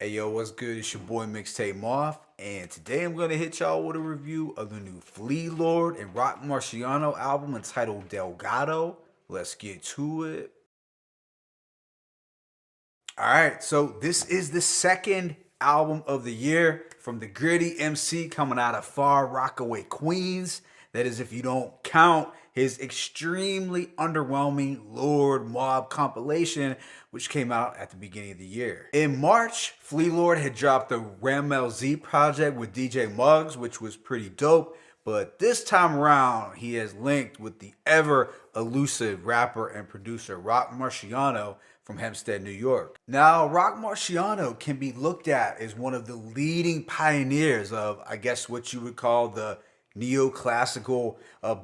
Hey yo, what's good? It's your boy Mixtape Moth, and today I'm gonna hit y'all with a review of the new Flea Lord and Roc Marciano album entitled Delgado. Let's get to it. Alright, so this is the second album of the year from the gritty MC coming out of Far Rockaway, Queens. That is, if you don't count his extremely underwhelming Lord Mob compilation, which came out at the beginning of the year. In March, Flea Lord had dropped the Ramel Z project with DJ Muggs, which was pretty dope. But this time around, he has linked with the ever elusive rapper and producer Roc Marciano from Hempstead, New York. Now, Roc Marciano can be looked at as one of the leading pioneers of, I guess, what you would call the neoclassical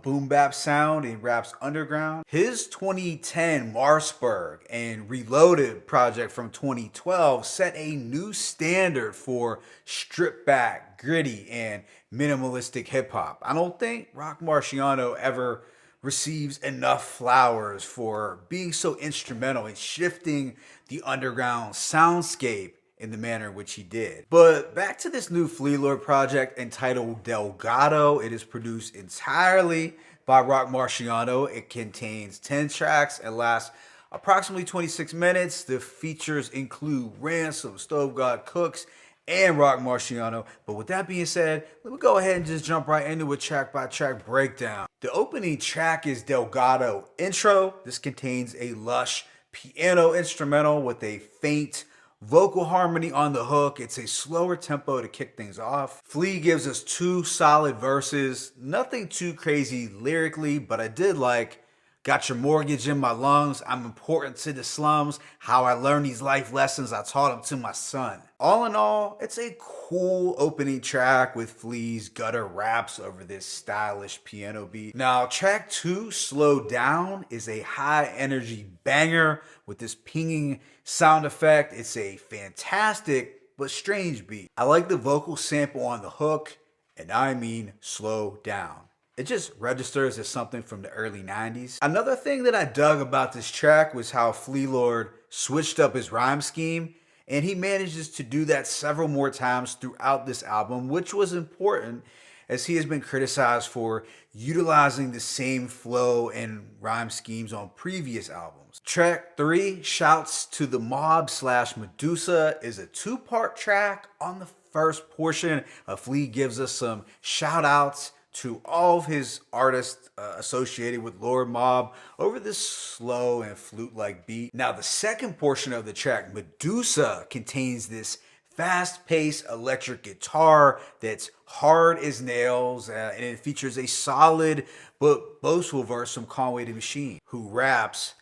boom bap sound in rap's underground. His 2010 Marsburg and Reloaded project from 2012 set a new standard for stripped back, gritty, and minimalistic hip hop. I don't think Roc Marciano ever receives enough flowers for being so instrumental in shifting the underground soundscape in the manner in which he did. But back to this new Flea Lord project entitled Delgado. It is produced entirely by Roc Marciano. It contains 10 tracks and lasts approximately 26 minutes. The features include Ransom, Stove God Cooks, and Roc Marciano. But with that being said, let me go ahead and just jump right into a track by track breakdown. The opening track is Delgado Intro. This contains a lush piano instrumental with a faint vocal harmony on the hook. It's a slower tempo to kick things off. Flea gives us two solid verses. Nothing too crazy lyrically, but I did like got your mortgage in my lungs. I'm important to the slums. How I learned these life lessons, I taught them to my son. All in all, it's a cool opening track with Flea's gutter raps over this stylish piano beat. Now, track 2, Slow Down, is a high energy banger with this pinging sound effect. It's a fantastic but strange beat. I like the vocal sample on the hook, and I mean slow down. It just registers as something from the early 90s. Another thing that I dug about this track was how Flea Lord switched up his rhyme scheme, and he manages to do that several more times throughout this album, which was important as he has been criticized for utilizing the same flow and rhyme schemes on previous albums. Track 3, Shouts to the Mob / Medusa, is a two-part track. On the first portion, Flea gives us some shout outs to all of his artists associated with Lord Mob over this slow and flute-like beat. Now, the second portion of the track, Medusa, contains this fast-paced electric guitar that's hard as nails, and it features a solid but boastful verse from Conway the Machine, who raps,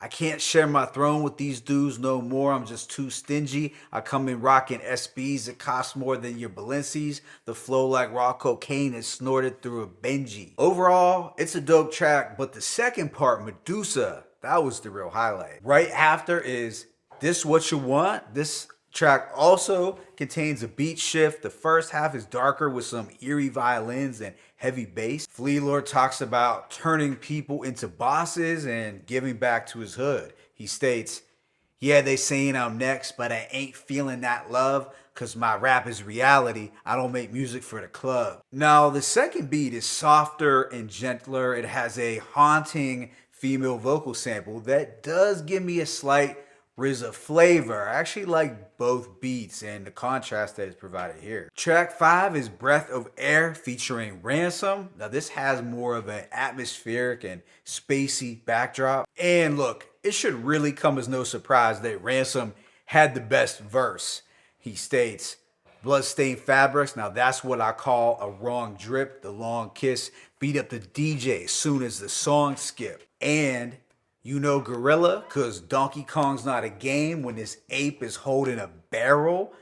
I can't share my throne with these dudes no more. I'm just too stingy. I come in rocking SBs that cost more than your Balenci's. The flow like raw cocaine is snorted through a Benji. Overall, it's a dope track, but the second part, Medusa, that was the real highlight. Right after is This What You Want. This track also contains a beat shift. The first half is darker with some eerie violins and heavy bass. Flea Lord talks about turning people into bosses and giving back to his hood. He states, yeah, they saying I'm next, but I ain't feeling that love because my rap is reality. I don't make music for the club. Now, the second beat is softer and gentler. It has a haunting female vocal sample that does give me a slight RZA flavor. I actually like both beats and the contrast that is provided here. Track 5 is Breath of Air featuring Ransom. Now this has more of an atmospheric and spacey backdrop. And look, it should really come as no surprise that Ransom had the best verse. He states, Bloodstained fabrics, now that's what I call a wrong drip. The long kiss beat up the DJ as soon as the song skipped. And you know Gorilla, cause Donkey Kong's not a game when this ape is holding a barrel.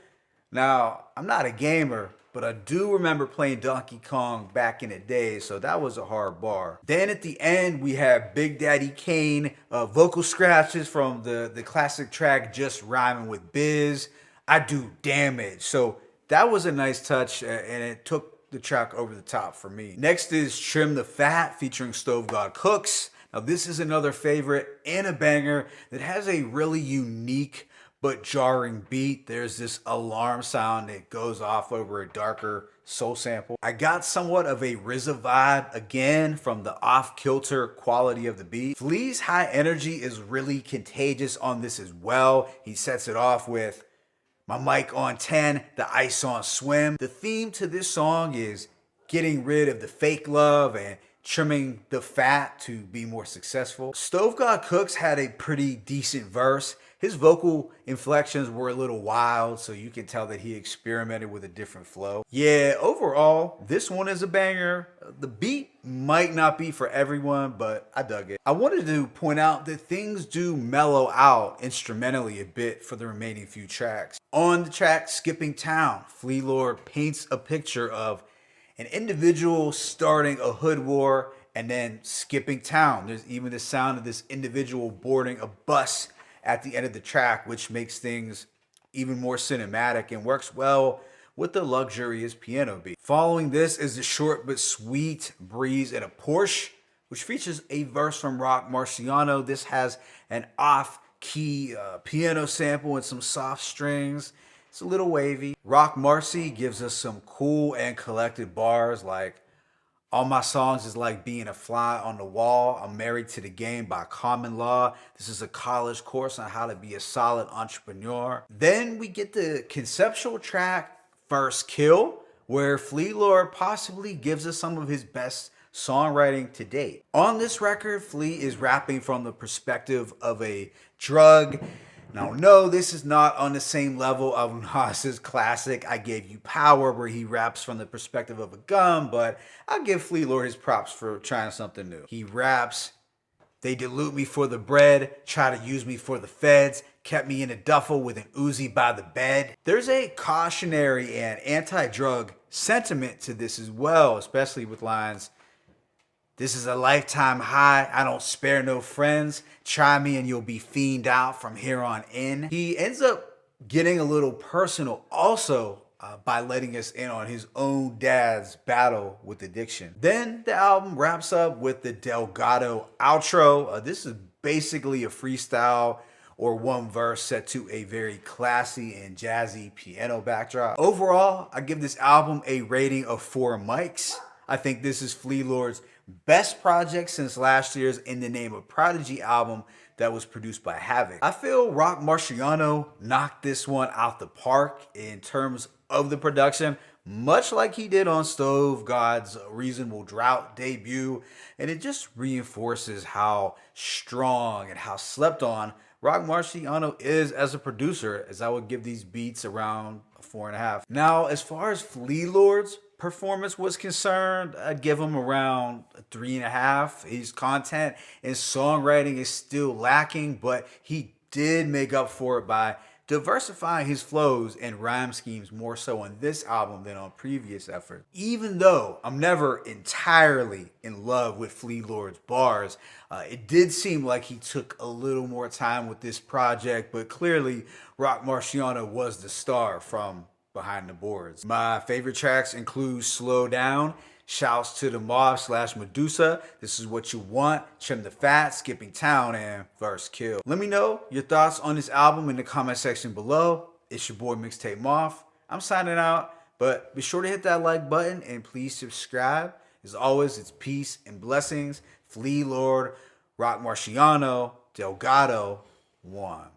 Now, I'm not a gamer, but I do remember playing Donkey Kong back in the day, so that was a hard bar. Then at the end, we have Big Daddy Kane, vocal scratches from the classic track Just Rhyming with Biz. I Do Damage. So that was a nice touch, and it took the track over the top for me. Next is Trim the Fat featuring Stove God Cooks. Now this is another favorite and a banger that has a really unique but jarring beat. There's this alarm sound that goes off over a darker soul sample. I got somewhat of a RZA vibe again from the off-kilter quality of the beat. Flea's high energy is really contagious on this as well. He sets it off with "My mic on 10, the ice on swim." The theme to this song is getting rid of the fake love and trimming the fat to be more successful. Stove God Cooks had a pretty decent verse. His vocal inflections were a little wild, so you can tell that he experimented with a different flow. Yeah, overall, this one is a banger. The beat might not be for everyone, but I dug it. I wanted to point out that things do mellow out instrumentally a bit for the remaining few tracks. On the track Skipping Town, Flea Lord paints a picture of an individual starting a hood war and then skipping town. There's even the sound of this individual boarding a bus at the end of the track, which makes things even more cinematic and works well with the luxurious piano beat. Following this is the short but sweet Breeze in a Porsche, which features a verse from Roc Marciano. This has an off-key piano sample and some soft strings. It's a little wavy. Roc Marci gives us some cool and collected bars like, "All my songs is like being a fly on the wall. I'm married to the game by common law. This is a college course on how to be a solid entrepreneur." Then we get the conceptual track First Kill, where Flea Lord possibly gives us some of his best songwriting to date. On this record, Flea is rapping from the perspective of a drug. Now, no, this is not on the same level of Nas's classic "I Gave You Power," where he raps from the perspective of a gun, but I'll give Flea Lord his props for trying something new. He raps, "They dilute me for the bread, try to use me for the feds, kept me in a duffel with an Uzi by the bed." There's a cautionary and anti-drug sentiment to this as well, especially with lines, "This is a lifetime high. I don't spare no friends. Try me and you'll be fiend out from here on in." He ends up getting a little personal also by letting us in on his own dad's battle with addiction. Then the album wraps up with the Delgado Outro. This is basically a freestyle or one verse set to a very classy and jazzy piano backdrop. Overall, I give this album a rating of 4 mics. I think this is Flea Lord's best project since last year's In the Name of Prodigy album that was produced by Havoc. I feel Roc Marciano knocked this one out the park in terms of the production, much like he did on Stove God's Reasonable Drought debut, and it just reinforces how strong and how slept on Roc Marciano is as a producer, as I would give these beats around a 4.5. Now, as far as Flea Lord's performance was concerned, I'd give him around a 3.5. His content and songwriting is still lacking, but he did make up for it by diversifying his flows and rhyme schemes more so on this album than on previous efforts. Even though I'm never entirely in love with Flea Lord's bars, it did seem like he took a little more time with this project, but clearly Roc Marciano was the star from behind the boards. My favorite tracks include Slow Down, Shouts to the Mob / Medusa, This Is What You Want, Trim the Fat, Skipping Town, and First Kill. Let me know your thoughts on this album in the comment section below. It's your boy Mixtape Moth. I'm signing out, but be sure to hit that like button and please subscribe. As always, it's peace and blessings. Flea Lord, Roc Marciano, Delgado, 1.